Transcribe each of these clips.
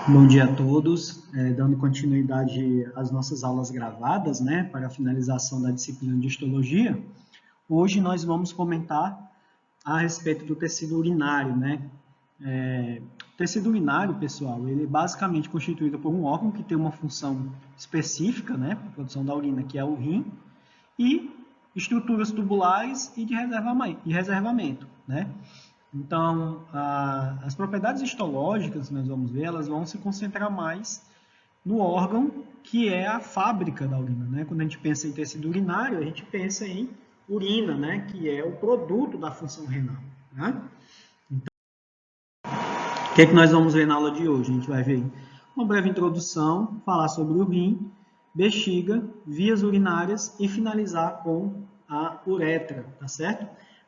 Bom dia a todos, dando continuidade às nossas aulas gravadas, né, para a finalização da disciplina de histologia. Hoje nós vamos comentar a respeito do tecido urinário, né. O tecido urinário, pessoal, ele é basicamente constituído por um órgão que tem uma função específica, né, para a produção da urina, que é o rim, e estruturas tubulares e de reservamento, né. Então, as propriedades histológicas que nós vamos ver, elas vão se concentrar mais no órgão que é a fábrica da urina, né? Quando a gente pensa em tecido urinário, a gente pensa em urina, né? Que é o produto da função renal, né? Então, o que é que nós vamos ver na aula de hoje? A gente vai ver uma breve introdução, falar sobre o rim, bexiga, vias urinárias e finalizar com a uretra, tá certo?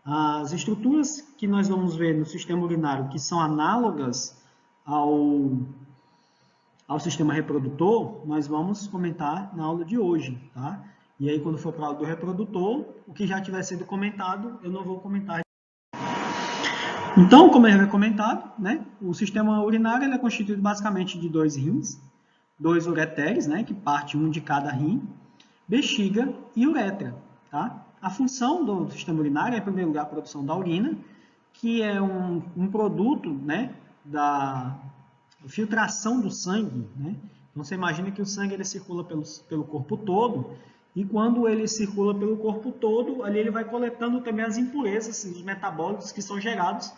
As estruturas que nós vamos ver no sistema urinário, que são análogas ao sistema reprodutor, nós vamos comentar na aula de hoje, tá? E aí, quando for para a aula do reprodutor, o que já tiver sido comentado, eu não vou comentar. Então, como eu já comentado, né, o sistema urinário ele é constituído basicamente de dois rins, dois ureteres, né, que parte um de cada rim, bexiga e uretra, tá? A função do sistema urinário é, em primeiro lugar, a produção da urina, que é um produto, né, da filtração do sangue, né? Então, você imagina que o sangue ele circula pelo corpo todo, e quando ele circula pelo corpo todo, ali ele vai coletando também as impurezas, os metabólitos que são gerados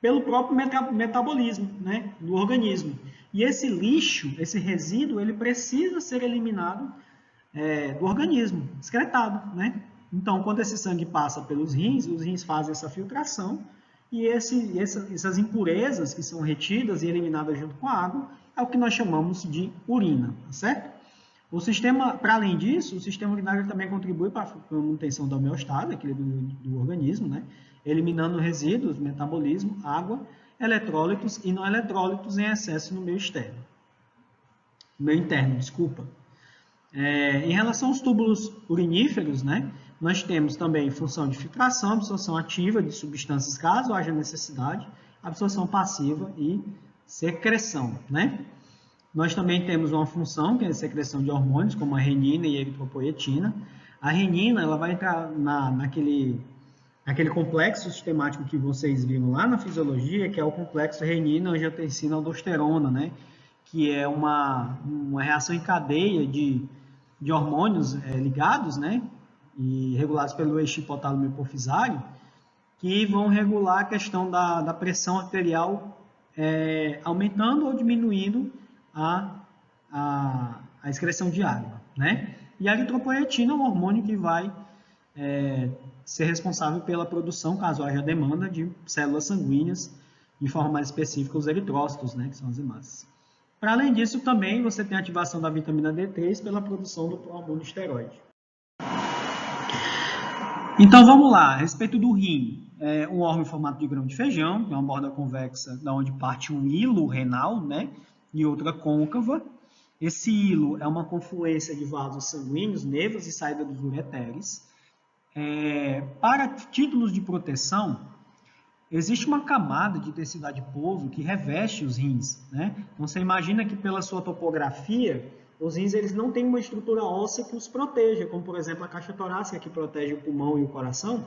pelo próprio metabolismo, né, do organismo. E esse lixo, esse resíduo, ele precisa ser eliminado do organismo, excretado, né? Então, quando esse sangue passa pelos rins, os rins fazem essa filtração e essas impurezas que são retidas e eliminadas junto com a água é o que nós chamamos de urina, tá certo? O sistema, para além disso, o sistema urinário também contribui para a manutenção da homeostase, do organismo, né? Eliminando resíduos, metabolismo, água, eletrólitos e não eletrólitos em excesso no meio externo. Meio interno, desculpa. Em relação aos túbulos uriníferos, né, nós temos também função de filtração, absorção ativa de substâncias caso haja necessidade, absorção passiva e secreção, né? Nós também temos uma função que é a secreção de hormônios, como a renina e a eritropoetina. A renina ela vai entrar naquele complexo sistemático que vocês viram lá na fisiologia, que é o complexo renina, angiotensina, aldosterona, né? Que é uma reação em cadeia de hormônios ligados, né? E regulados pelo eixo hipotálamo hipofisário, que vão regular a questão da pressão arterial aumentando ou diminuindo a excreção de água, né? E a eritropoetina é um hormônio que vai ser responsável pela produção, caso haja demanda, de células sanguíneas, de forma mais específica, os eritrócitos, né, que são as hemácias. Para além disso, também você tem a ativação da vitamina D3 pela produção do hormônio esteroide. Então, vamos lá. A respeito do rim, é um órgão em formato de grão de feijão, é uma borda convexa, da onde parte um hilo renal, né, e outra côncava. Esse hilo é uma confluência de vasos sanguíneos, nervos e saída dos ureteres. Para títulos de proteção, existe uma camada de tecido adiposo que reveste os rins, né? Então, você imagina que pela sua topografia, os rins eles não têm uma estrutura óssea que os proteja, como, por exemplo, a caixa torácica que protege o pulmão e o coração.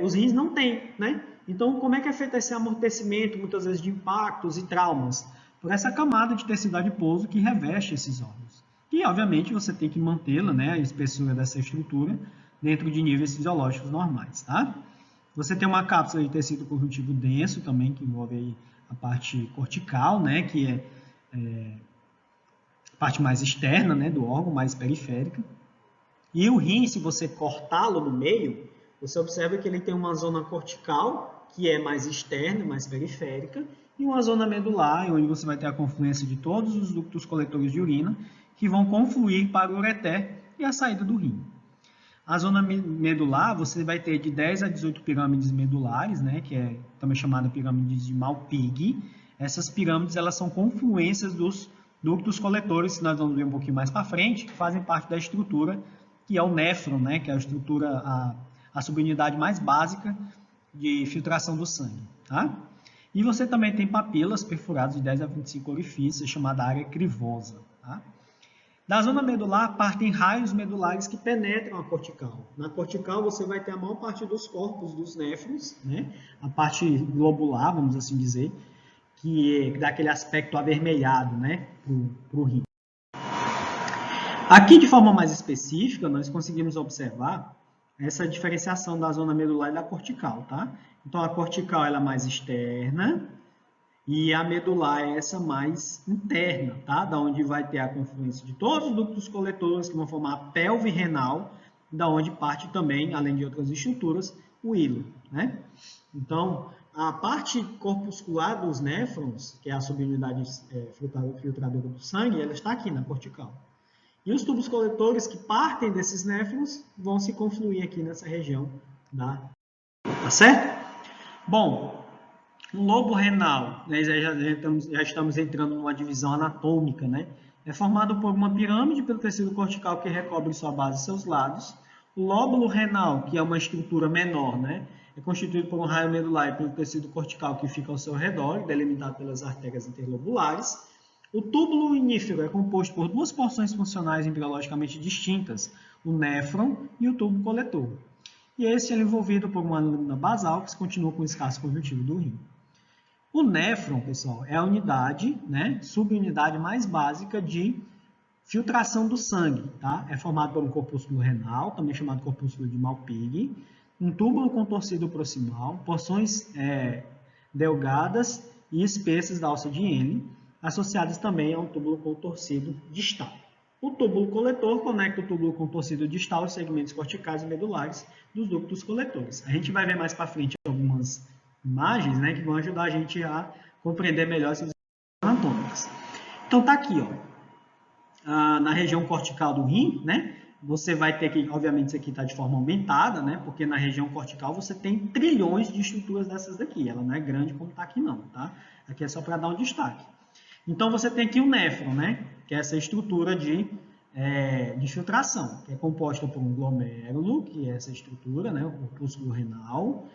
Os rins não têm, né? Então, como é que é feito esse amortecimento, muitas vezes, de impactos e traumas? Por essa camada de tecido adiposo que reveste esses órgãos. E, obviamente, você tem que mantê-la, né, a espessura dessa estrutura, dentro de níveis fisiológicos normais, tá? Você tem uma cápsula de tecido conjuntivo denso também, que envolve aí a parte cortical, né, que é a parte mais externa, né, do órgão, mais periférica. E o rim, se você cortá-lo no meio, você observa que ele tem uma zona cortical, que é mais externa, mais periférica, e uma zona medular, onde você vai ter a confluência de todos os ductos coletores de urina, que vão confluir para o ureter e a saída do rim. A zona medular, você vai ter de 10 a 18 pirâmides medulares, né, que é também chamada pirâmides de Malpighi. Essas pirâmides elas são confluências dos ductos coletores, que nós vamos ver um pouquinho mais para frente, que fazem parte da estrutura, que é o néfron, né, que é a estrutura, a subunidade mais básica de filtração do sangue. Tá? E você também tem papilas perfuradas de 10 a 25 orifícios, chamada área crivosa. Tá? Da zona medular partem raios medulares que penetram a cortical. Na cortical você vai ter a maior parte dos corpos dos néfrons, né? A parte globular, vamos assim dizer, que dá aquele aspecto avermelhado, né, para o rim. Aqui, de forma mais específica, nós conseguimos observar essa diferenciação da zona medular e da cortical, tá? Então, a cortical ela é mais externa e a medular é essa mais interna, tá? Da onde vai ter a confluência de todos os ductos coletores que vão formar a pelve renal, da onde parte também, além de outras estruturas, o hilo, né? Então, a parte corpuscular dos néfrons, que é a subunidade filtradora do sangue, ela está aqui na cortical. E os tubos coletores que partem desses néfrons vão se confluir aqui nessa região, tá certo? Bom, o lobo renal, né, já estamos entrando numa divisão anatômica, né? É formado por uma pirâmide pelo tecido cortical que recobre sua base e seus lados. O lóbulo renal, que é uma estrutura menor, né? É constituído por um raio medular e pelo tecido cortical que fica ao seu redor, delimitado pelas artérias interlobulares. O túbulo inífero é composto por duas porções funcionais embriologicamente distintas, o néfron e o tubo coletor. E esse é envolvido por uma lâmina basal que continua com o escasso conjuntivo do rim. O néfron, pessoal, é a unidade, né, subunidade mais básica de filtração do sangue. Tá? É formado por um corpúsculo renal, também chamado corpúsculo de Malpighi, um túbulo contorcido proximal, porções delgadas e espessas da alça de Henle, associadas também a um túbulo contorcido distal. O túbulo coletor conecta o túbulo contorcido distal aos segmentos corticais e medulares dos ductos coletores. A gente vai ver mais para frente algumas imagens, né, que vão ajudar a gente a compreender melhor essas anatômicas. Então tá aqui, ó, na região cortical do rim, né, você vai ter que, obviamente, isso aqui está de forma aumentada, né, porque na região cortical você tem trilhões de estruturas dessas daqui. Ela não é grande como está aqui não, tá? Aqui é só para dar um destaque. Então, você tem aqui o néfron, né? Que é essa estrutura de filtração, que é composta por um glomérulo, que é essa estrutura, né? O corpúsculo renal.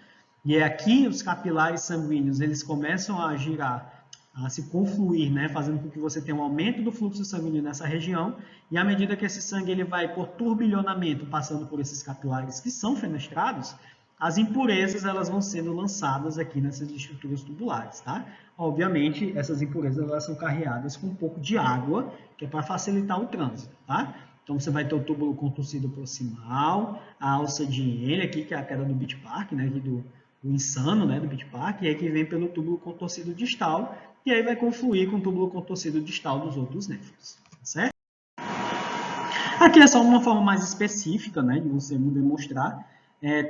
E é aqui os capilares sanguíneos, eles começam a girar, a se confluir, né? Fazendo com que você tenha um aumento do fluxo sanguíneo nessa região. E à medida que esse sangue ele vai por turbilhonamento, passando por esses capilares que são fenestrados, as impurezas elas vão sendo lançadas aqui nessas estruturas tubulares, tá? Obviamente, essas impurezas elas são carreadas com um pouco de água, que é para facilitar o trânsito, tá? Então, você vai ter o túbulo contorcido proximal, a alça de Henle aqui, que é a queda do Beach Park, né? Aqui do insano, né? Do Beach Park, e aí que vem pelo túbulo contorcido distal, e aí vai confluir com o túbulo contorcido distal dos outros néfrons, certo? Aqui é só uma forma mais específica, né? De você demonstrar.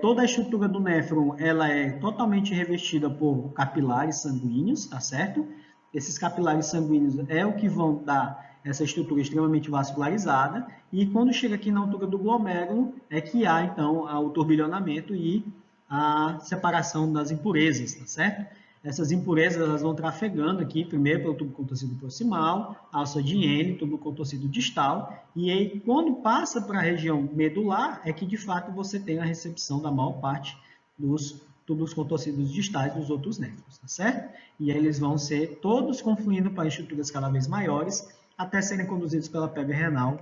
Toda a estrutura do néfron ela é totalmente revestida por capilares sanguíneos, tá certo? Esses capilares sanguíneos é o que vão dar essa estrutura extremamente vascularizada, e quando chega aqui na altura do glomérulo é que há então o turbilhonamento e a separação das impurezas, tá certo? Essas impurezas elas vão trafegando aqui, primeiro pelo tubo contorcido proximal, alça de Henle, tubo contorcido distal, e aí quando passa para a região medular, é que de fato você tem a recepção da maior parte dos tubos contorcidos distais dos outros néfrons, tá certo? E aí eles vão ser todos confluindo para estruturas cada vez maiores, até serem conduzidos pela pelve renal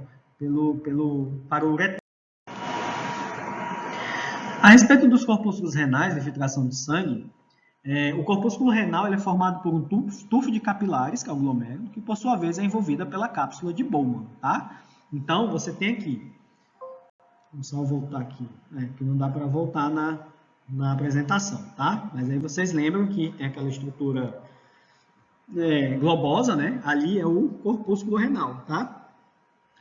para o ureter. A respeito dos corpúsculos renais de filtração de sangue, o corpúsculo renal ele é formado por um tufo de capilares, que é o glomérulo, que por sua vez é envolvida pela cápsula de Bowman, tá? Então, você tem aqui, vamos só voltar aqui, que não dá para voltar na apresentação, tá? Mas aí vocês lembram que tem aquela estrutura globosa, né? Ali é o corpúsculo renal, tá?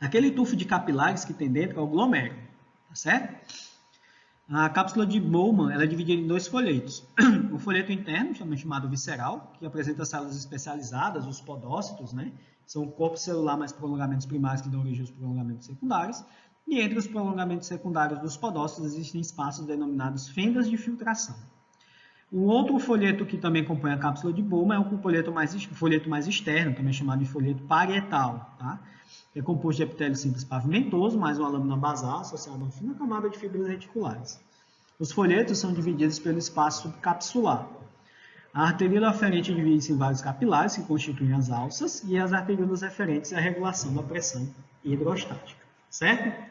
Aquele tufo de capilares que tem dentro é o glomérulo, tá certo? A cápsula de Bowman ela é dividida em dois folhetos. O folheto interno, também chamado visceral, que apresenta células especializadas, os podócitos, né? São o corpo celular mais prolongamentos primários que dão origem aos prolongamentos secundários. E entre os prolongamentos secundários dos podócitos existem espaços denominados fendas de filtração. Um outro folheto que também compõe a cápsula de Bowman é o folheto mais externo, também chamado de folheto parietal, tá? É composto de epitélio simples pavimentoso, mais uma lâmina basal associada a uma fina camada de fibras reticulares. Os folhetos são divididos pelo espaço subcapsular. A arteríola aferente divide-se em vários capilares que constituem as alças e as arteríolas referentes à regulação da pressão hidrostática, certo?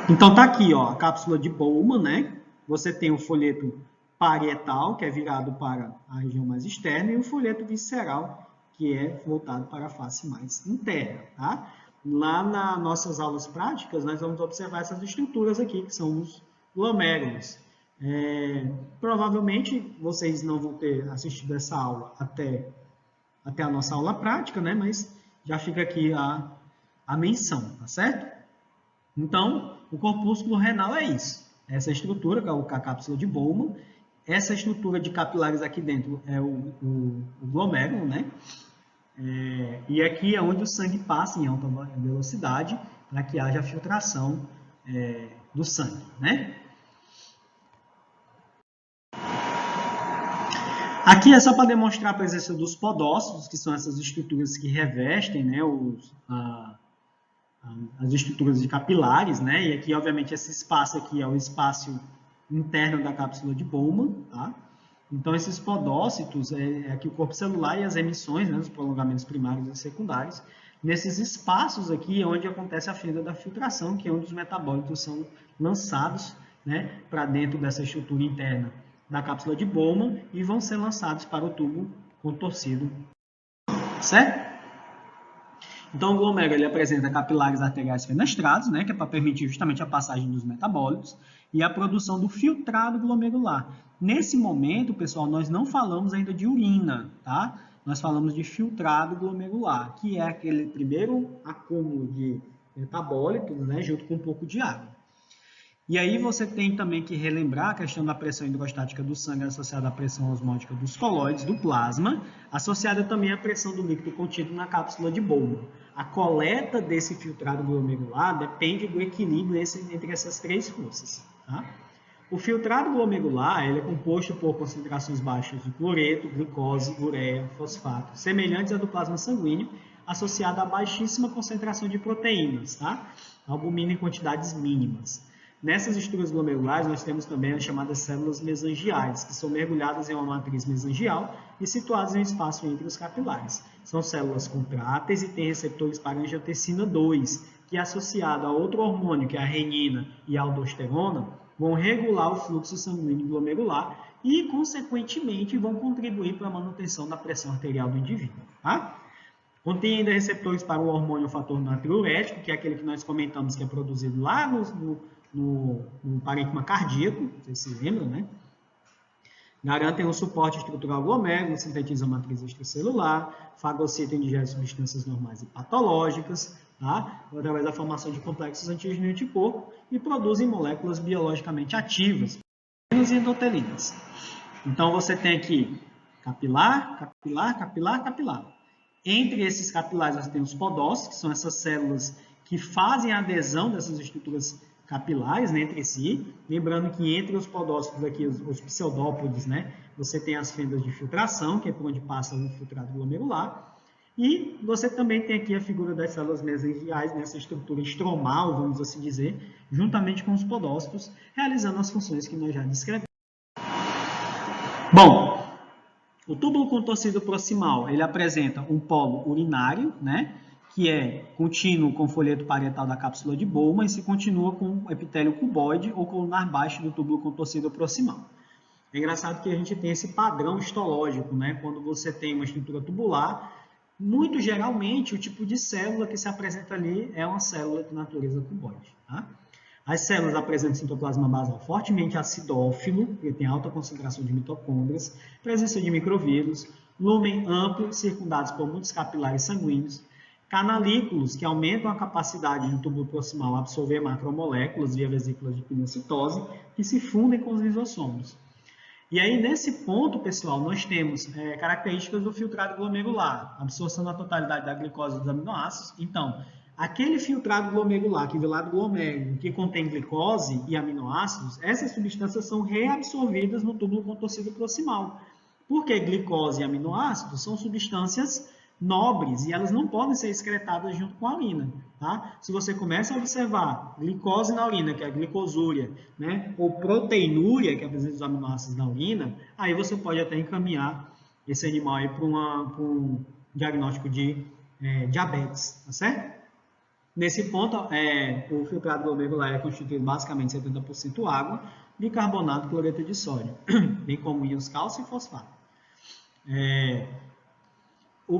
Então tá aqui, ó, a cápsula de Bowman, né? Você tem o folheto parietal, que é virado para a região mais externa, e o folheto visceral, que é voltado para a face mais interna, tá? Lá nas nossas aulas práticas, nós vamos observar essas estruturas aqui, que são os glomérulos. Provavelmente vocês não vão ter assistido essa aula até a nossa aula prática, né? Mas já fica aqui a menção, tá certo? Então, o corpúsculo renal é isso. Essa estrutura, que é a cápsula de Bowman. Essa estrutura de capilares aqui dentro é o glomérulo, né? E aqui é onde o sangue passa em alta velocidade para que haja filtração do sangue, né? Aqui é só para demonstrar a presença dos podócitos, que são essas estruturas que revestem, né, as estruturas de capilares, né? E aqui, obviamente, esse espaço aqui é o espaço interno da cápsula de Bowman, tá? Então, esses podócitos é aqui o corpo celular e as emissões, né, os prolongamentos primários e secundários. Nesses espaços aqui é onde acontece a fenda da filtração, que é onde os metabólitos são lançados, né, para dentro dessa estrutura interna da cápsula de Bowman e vão ser lançados para o tubo contorcido, certo? Então, o glomérulo ele apresenta capilares arteriais fenestrados, né, que é para permitir justamente a passagem dos metabólitos e a produção do filtrado glomerular. Nesse momento, pessoal, nós não falamos ainda de urina, tá? Nós falamos de filtrado glomerular, que é aquele primeiro acúmulo de metabólitos, né, junto com um pouco de água. E aí você tem também que relembrar a questão da pressão hidrostática do sangue associada à pressão osmótica dos colóides, do plasma, associada também à pressão do líquido contido na cápsula de Bowman. A coleta desse filtrado glomerular depende do equilíbrio entre essas três forças. Tá? O filtrado glomerular ele é composto por concentrações baixas de cloreto, glicose, ureia, fosfato, semelhantes à do plasma sanguíneo, associada a baixíssima concentração de proteínas, tá? Albumina em quantidades mínimas. Nessas estruturas glomerulares, nós temos também as chamadas células mesangiais, que são mergulhadas em uma matriz mesangial e situadas em um espaço entre os capilares. São células contráteis e têm receptores para angiotensina 2, que associado a outro hormônio, que é a renina e a aldosterona, vão regular o fluxo sanguíneo glomerular e, consequentemente, vão contribuir para a manutenção da pressão arterial do indivíduo. Tá? Contém ainda receptores para o hormônio fator natriurético, que é aquele que nós comentamos que é produzido lá no parênquima cardíaco, vocês se lembram, né? Garantem um suporte estrutural glomérulo, sintetizam matriz extracelular, fagocitam e digerem substâncias normais e patológicas, tá? Através da formação de complexos antígenos de anticorpo e produzem moléculas biologicamente ativas, menos endotelinas. Então, você tem aqui capilar, capilar, capilar, capilar. Entre esses capilares, você tem os podócitos, que são essas células que fazem a adesão dessas estruturas capilares, né, entre si. Lembrando que entre os podócitos aqui, os pseudópodes, né, você tem as fendas de filtração, que é por onde passa o filtrado glomerular. E você também tem aqui a figura das células mesangiais, nessa estrutura estromal, vamos assim dizer, juntamente com os podócitos, realizando as funções que nós já descrevemos. Bom, o túbulo contorcido proximal, ele apresenta um polo urinário, né, que é contínuo com o folheto parietal da cápsula de Bowman e se continua com o epitélio cuboide ou colunar baixo do túbulo contorcido proximal. É engraçado que a gente tem esse padrão histológico, né? Quando você tem uma estrutura tubular, muito geralmente o tipo de célula que se apresenta ali é uma célula de natureza cuboide. Tá? As células apresentam citoplasma basal fortemente acidófilo, que tem alta concentração de mitocôndrias, presença de microvírus, lúmen amplo, circundados por muitos capilares sanguíneos, canalículos, que aumentam a capacidade do túbulo proximal a absorver macromoléculas via vesículas de pinocitose, que se fundem com os lisossomos. E aí, nesse ponto, pessoal, nós temos características do filtrado glomerular, absorção da totalidade da glicose dos aminoácidos. Então, aquele filtrado glomerular, que vem lá do glomérulo, que contém glicose e aminoácidos, essas substâncias são reabsorvidas no túbulo contorcido proximal. Porque glicose e aminoácidos são substâncias nobres e elas não podem ser excretadas junto com a urina. tá? Se você começa a observar glicose na urina, que é a glicosúria, né? Ou proteinúria, que é a presença dos aminoácidos na urina, aí você pode até encaminhar esse animal aí para um diagnóstico de diabetes, tá certo? Nesse ponto, o filtrado glomerular é constituído basicamente de 70% água, bicarbonato e cloreto de sódio, bem como íons cálcio e fosfato.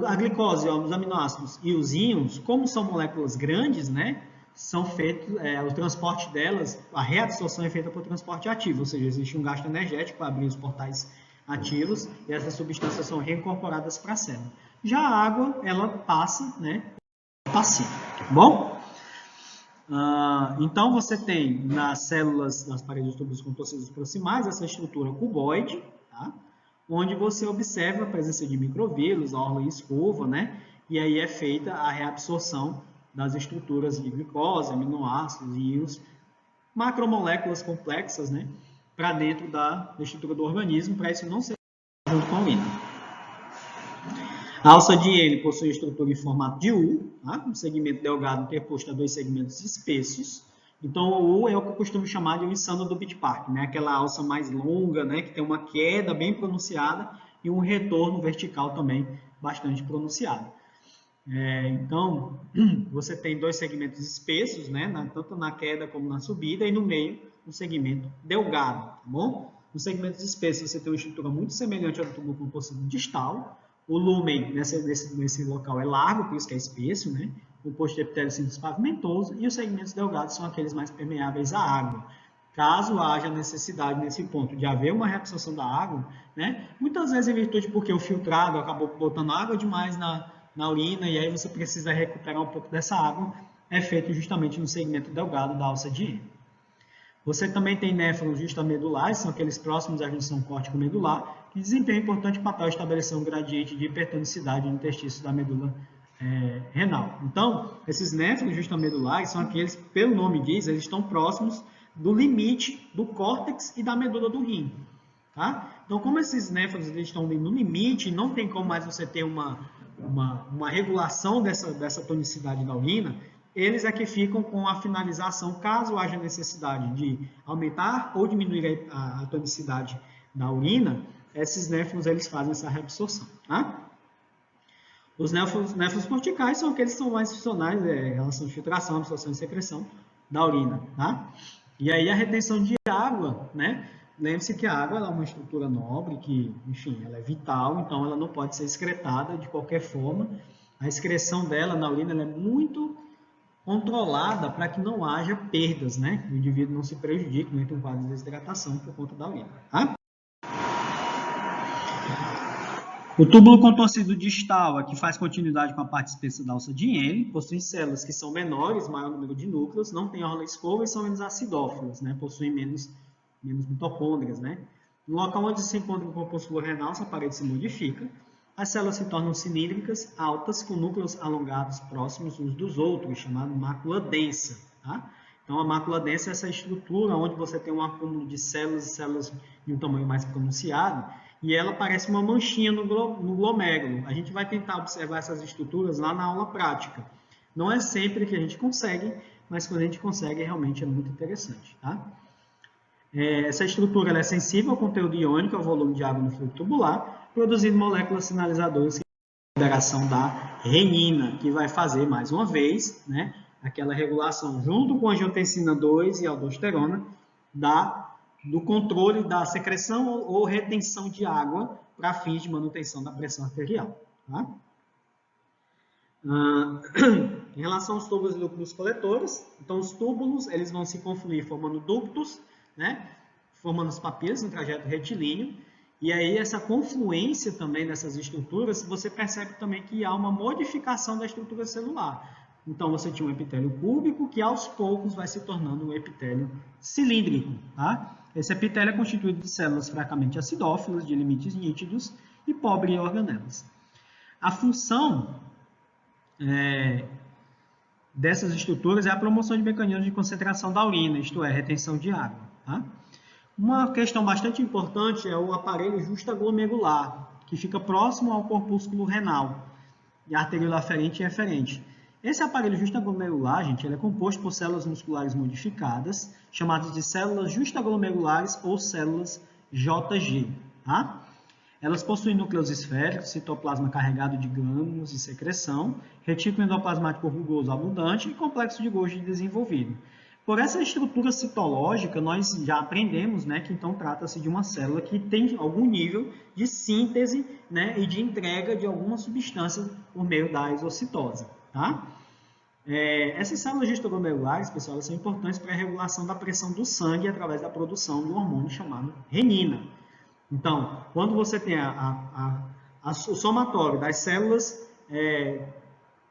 A glicose, os aminoácidos e os íons, como são moléculas grandes, né, são feitos, o transporte delas, a reabsorção é feita por transporte ativo, ou seja, existe um gasto energético para abrir os portais ativos e essas substâncias são reincorporadas para a célula. Já a água, ela passa, né, passiva, tá bom? Então, você tem nas células, nas paredes dos tubos contorcidos proximais, essa estrutura cuboide, tá? Onde você observa a presença de microvírus, a órgão e escova, né? E aí é feita a reabsorção das estruturas de glicose, aminoácidos e íons, macromoléculas complexas, né? Para dentro da estrutura do organismo, para isso não ser junto com a urina. A alça de Henle possui estrutura em formato de U, tá? Um segmento delgado interposto a dois segmentos espessos. Então, o U é o que eu costumo chamar de insano do Beach Park, né? Aquela alça mais longa, né? Que tem uma queda bem pronunciada e um retorno vertical também bastante pronunciado. Então, você tem dois segmentos espessos, né? Tanto na queda como na subida, e no meio um segmento delgado, tá bom? Nos segmentos espessos você tem uma estrutura muito semelhante ao do túbulo contorcido distal. O lúmen nesse local é largo, por isso que é espesso, né? Composto de epitélio simples pavimentoso, e os segmentos delgados são aqueles mais permeáveis à água. Caso haja necessidade nesse ponto de haver uma reabsorção da água, né? Muitas vezes em virtude porque o filtrado acabou botando água demais na urina e aí você precisa recuperar um pouco dessa água, é feito justamente no segmento delgado da alça de Henle. Você também tem néfrons justamedulares, são aqueles próximos à junção córtico-medular, que desempenham um importante papel em estabelecer um gradiente de hipertonicidade no interstício da medula renal. Então, esses néfrons justamedulares são aqueles, pelo nome diz, eles estão próximos do limite do córtex e da medula do rim. Tá? Então, como esses néfrons estão no limite, não tem como mais você ter uma regulação dessa tonicidade da urina, eles é que ficam com a finalização, caso haja necessidade de aumentar ou diminuir a tonicidade da urina, esses néfrons eles fazem essa reabsorção. Tá? Os néfrons corticais são aqueles que são mais funcionais em relação à filtração, absorção e secreção da urina. Tá? E aí a retenção de água, né? Lembre-se que a água é uma estrutura nobre, que, enfim, ela é vital, então ela não pode ser excretada de qualquer forma. A excreção dela na urina ela é muito controlada para que não haja perdas, né? O indivíduo não se prejudique, não entre um quadro de desidratação por conta da urina. Tá? O túbulo contorcido distal, que faz continuidade com a parte espessa da alça de Henle, possui células que são menores, maior número de núcleos, não tem órgão escova e são menos acidófilas, né? Possuem menos mitocôndrias, né? No local onde se encontra o corpúsculo renal, essa parede se modifica. As células se tornam cilíndricas, altas, com núcleos alongados próximos uns dos outros, chamado mácula densa. Tá? Então, a mácula densa é essa estrutura onde você tem um acúmulo de células e células de um tamanho mais pronunciado, e ela parece uma manchinha no glomérulo. A gente vai tentar observar essas estruturas lá na aula prática. Não é sempre que a gente consegue, mas quando a gente consegue, realmente é muito interessante. Tá? Essa estrutura ela é sensível ao conteúdo iônico, ao volume de água no fluido tubular, produzindo moléculas sinalizadoras que a liberação da renina, que vai fazer, mais uma vez, né, aquela regulação junto com a angiotensina 2 e a aldosterona do controle da secreção ou retenção de água para fins de manutenção da pressão arterial. Tá? Em relação aos túbulos e ductos coletores, então os túbulos eles vão se confluir formando ductos, né, formando os papilas no trajeto retilíneo, e aí essa confluência também dessas estruturas, você percebe também que há uma modificação da estrutura celular. Então, você tinha um epitélio cúbico que aos poucos vai se tornando um epitélio cilíndrico. Tá? Esse epitélio é constituído de células fracamente acidófilas, de limites nítidos e pobre em organelas. A função dessas estruturas é a promoção de mecanismos de concentração da urina, isto é, retenção de água. Tá? Uma questão bastante importante é o aparelho justaglomerular, que fica próximo ao corpúsculo renal, e arteriola aferente e eferente. Esse aparelho justaglomerular, gente, ele é composto por células musculares modificadas, chamadas de células justaglomerulares ou células JG, tá? Elas possuem núcleos esféricos, citoplasma carregado de grânulos de secreção, retículo endoplasmático rugoso abundante e complexo de Golgi desenvolvido. Por essa estrutura citológica, nós já aprendemos, né, que então trata-se de uma célula que tem algum nível de síntese, né, e de entrega de alguma substância por meio da exocitose. Tá? Essas células justaglomerulares, pessoal, elas são importantes para a regulação da pressão do sangue através da produção do hormônio chamado renina. Então, quando você tem o somatório das células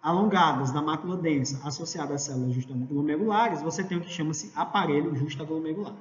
alongadas da mácula densa associada às células justaglomerulares, você tem o que chama-se aparelho justaglomerular.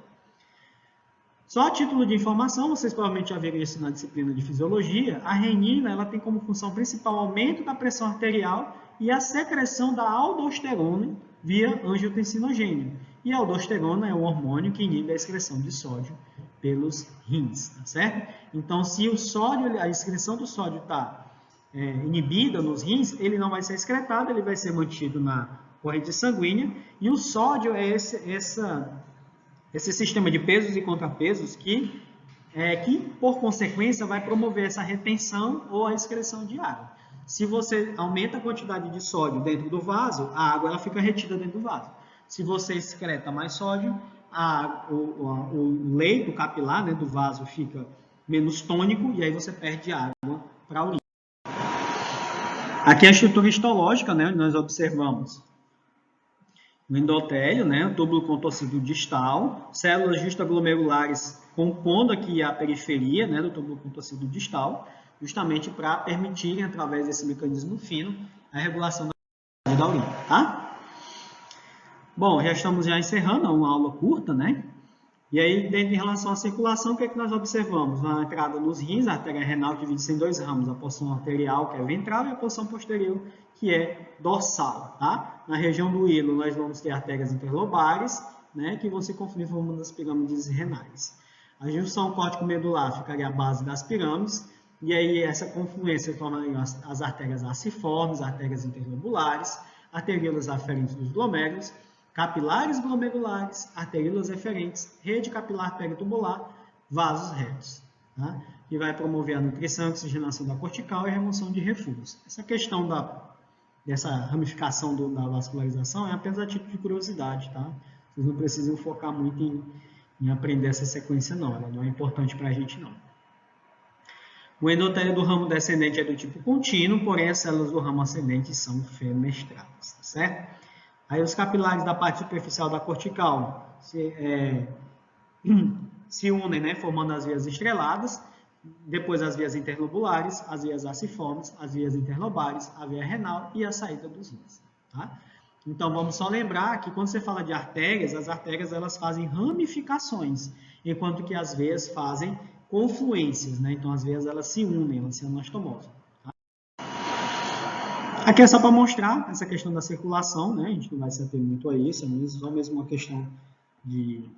Só a título de informação, vocês provavelmente já viram isso na disciplina de fisiologia, a renina ela tem como função principal o aumento da pressão arterial e a secreção da aldosterona via angiotensinogênio. E a aldosterona é o hormônio que inibe a excreção de sódio pelos rins, tá certo? Então, se o sódio, a excreção do sódio está inibida nos rins, ele não vai ser excretado, ele vai ser mantido na corrente sanguínea, e o sódio é esse sistema de pesos e contrapesos que, por consequência, vai promover essa retenção ou a excreção de água. Se você aumenta a quantidade de sódio dentro do vaso, a água ela fica retida dentro do vaso. Se você excreta mais sódio, o leito capilar, né, do vaso fica menos tônico e aí você perde água para a urina. Aqui é a estrutura histológica, né, onde nós observamos o endotélio, né, o túbulo contorcido distal, células justaglomerulares compondo aqui a periferia, né, do túbulo contorcido distal, justamente para permitirem, através desse mecanismo fino, a regulação da urina, tá? Bom, já estamos encerrando uma aula curta, né? E aí, em relação à circulação, o que é que nós observamos? Na entrada nos rins, a artéria renal divide-se em dois ramos, a porção arterial, que é ventral, e a porção posterior, que é dorsal, tá? Na região do hilo, nós vamos ter artérias interlobares, né, que vão se confundir formando as pirâmides renais. A junção córtico-medular ficaria à base das pirâmides, e aí essa confluência tornaria as artérias aciformes, artérias interlobulares, arteríolas aferentes dos glomérulos, capilares glomerulares, arteríolas eferentes, rede capilar peritubular, vasos retos, tá? Que vai promover a nutrição e oxigenação da cortical e a remoção de refluxo. Essa questão dessa ramificação da vascularização é apenas a título de curiosidade, tá? Vocês não precisam focar muito em aprender essa sequência, não. Ela não é importante para a gente, não. O endotélio do ramo descendente é do tipo contínuo, porém as células do ramo ascendente são fenestradas, tá certo? Aí os capilares da parte superficial da cortical se unem, né, formando as vias estreladas, depois as vias interlobulares, as vias aciformes, as vias interlobares, a via renal e a saída dos rins, tá? Então, vamos só lembrar que quando você fala de artérias, as artérias elas fazem ramificações, enquanto que as veias fazem confluências, né? Então, as veias elas se unem, elas se anastomosam. Tá? Aqui é só para mostrar essa questão da circulação, né? A gente não vai se ater muito a isso, é só mesmo uma questão de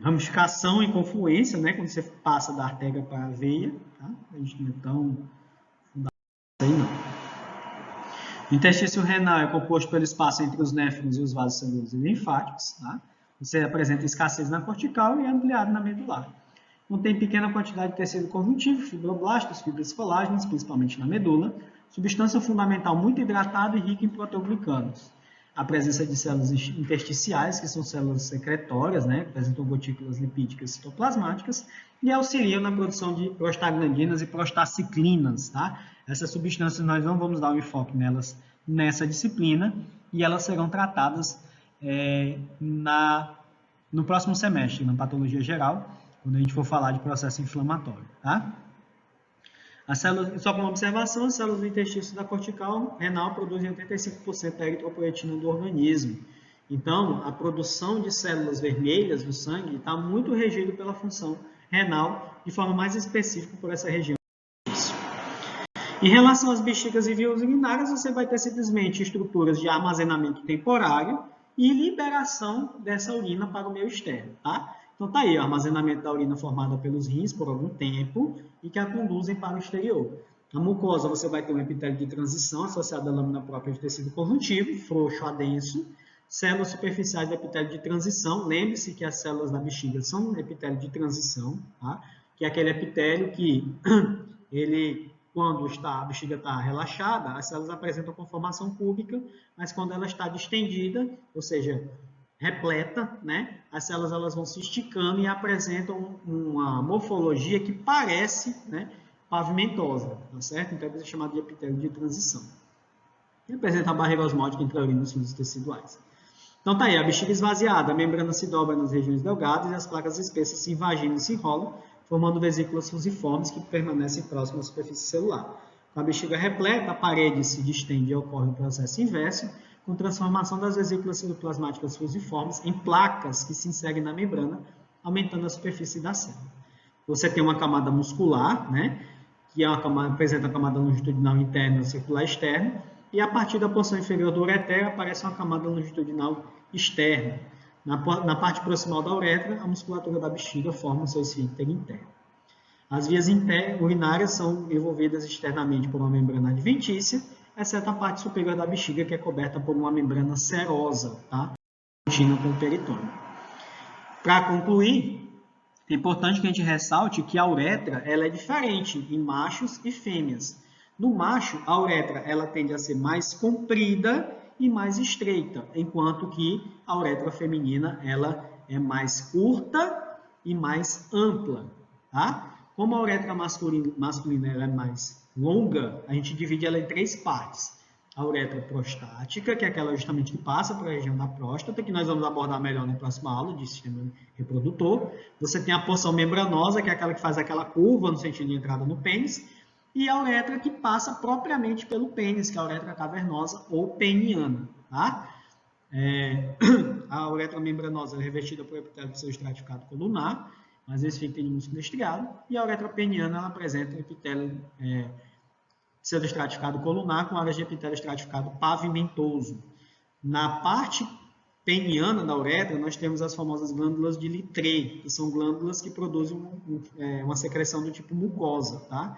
ramificação e confluência, né? Quando você passa da artéria para a veia, tá? A gente não é tão aí não. O interstício renal é composto pelo espaço entre os néfrons e os vasos sanguíneos e linfáticos, tá? Você apresenta escassez na cortical e é ampliado na medular. Contém pequena quantidade de tecido conjuntivo, fibroblastos, fibras colágenas, principalmente na medula, substância fundamental muito hidratada e rica em proteoglicanos. A presença de células intersticiais, que são células secretórias, né, que apresentam gotículas lipídicas citoplasmáticas, e auxiliam na produção de prostaglandinas e prostaciclinas. Tá? Essas substâncias nós não vamos dar um enfoque nelas nessa disciplina, e elas serão tratadas no próximo semestre, na patologia geral, quando a gente for falar de processo inflamatório. Tá? As células, só como observação, as células do interstício da cortical renal produzem 85% da eritropoetina do organismo. Então, a produção de células vermelhas do sangue está muito regida pela função renal, de forma mais específica por essa região. Em relação às bexigas e vias urinárias, você vai ter simplesmente estruturas de armazenamento temporário e liberação dessa urina para o meio externo, tá? Então, está aí o armazenamento da urina formada pelos rins por algum tempo e que a conduzem para o exterior. A mucosa, você vai ter um epitélio de transição associado à lâmina própria de tecido conjuntivo, frouxo a denso. Células superficiais do epitélio de transição. Lembre-se que as células da bexiga são um epitélio de transição, tá? Que é aquele epitélio que, quando a bexiga está relaxada, as células apresentam conformação cúbica, mas quando ela está distendida, ou seja, repleta, né? As células elas vão se esticando e apresentam uma morfologia que parece, né, pavimentosa, tá certo? Então, é chamado de epitélio de transição. Representa a barreira osmótica entre a urina e os fluidos teciduais. Então, tá aí, a bexiga esvaziada, a membrana se dobra nas regiões delgadas e as placas espessas se invaginam e se enrolam, formando vesículas fusiformes que permanecem próximas à superfície celular. Com a bexiga repleta, a parede se distende e ocorre o processo inverso, com transformação das vesículas citoplasmáticas fusiformes em placas que se inserem na membrana, aumentando a superfície da célula. Você tem uma camada muscular, né, que apresenta a camada longitudinal interna e circular externa, e a partir da porção inferior do ureter aparece uma camada longitudinal externa. Na parte proximal da uretra, a musculatura da bexiga forma o seu esfíncter interno. As vias urinárias são envolvidas externamente por uma membrana adventícia, exceto a parte superior da bexiga, que é coberta por uma membrana serosa, tá? Contínua com o peritônio. Para concluir, é importante que a gente ressalte que a uretra ela é diferente em machos e fêmeas. No macho, a uretra ela tende a ser mais comprida e mais estreita, enquanto que a uretra feminina ela é mais curta e mais ampla. Tá? Como a uretra masculina ela é mais longa, a gente divide ela em 3 partes. A uretra prostática, que é aquela justamente que passa para a região da próstata, que nós vamos abordar melhor na próxima aula de sistema reprodutor. Você tem a porção membranosa, que é aquela que faz aquela curva no sentido de entrada no pênis, e a uretra que passa propriamente pelo pênis, que é a uretra cavernosa ou peniana. Tá? A uretra membranosa é revestida por epitélio pseudoestratificado colunar, mas esse esfíncter de músculo estriado, e a uretra peniana ela apresenta um epitélio pseudoestratificado colunar com áreas de epitélio estratificado pavimentoso. Na parte peniana da uretra, nós temos as famosas glândulas de Littré, que são glândulas que produzem uma secreção do tipo mucosa, tá?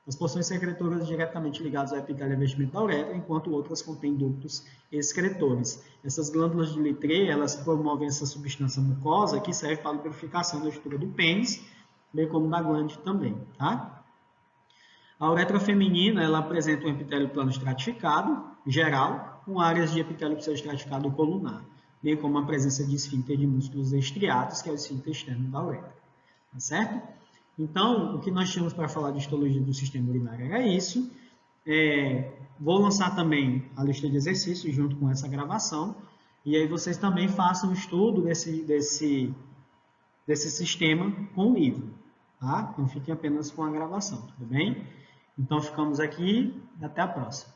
As porções secretoras diretamente ligadas ao epitélio e revestimento da uretra, enquanto outras contêm ductos excretores. Essas glândulas de Littré, elas promovem essa substância mucosa que serve para a lubrificação da estrutura do pênis, bem como da glande também, tá? A uretra feminina, ela apresenta um epitélio plano estratificado, geral, com áreas de epitélio pseudoestratificado colunar, bem como a presença de esfíncter de músculos estriados, que é o esfíncter externo da uretra. Tá certo? Então, o que nós tínhamos para falar de histologia do sistema urinário era isso. Vou lançar também a lista de exercícios junto com essa gravação, e aí vocês também façam um estudo desse sistema com o livro. Tá? Não fiquem apenas com a gravação, tudo bem? Então, ficamos aqui e até a próxima.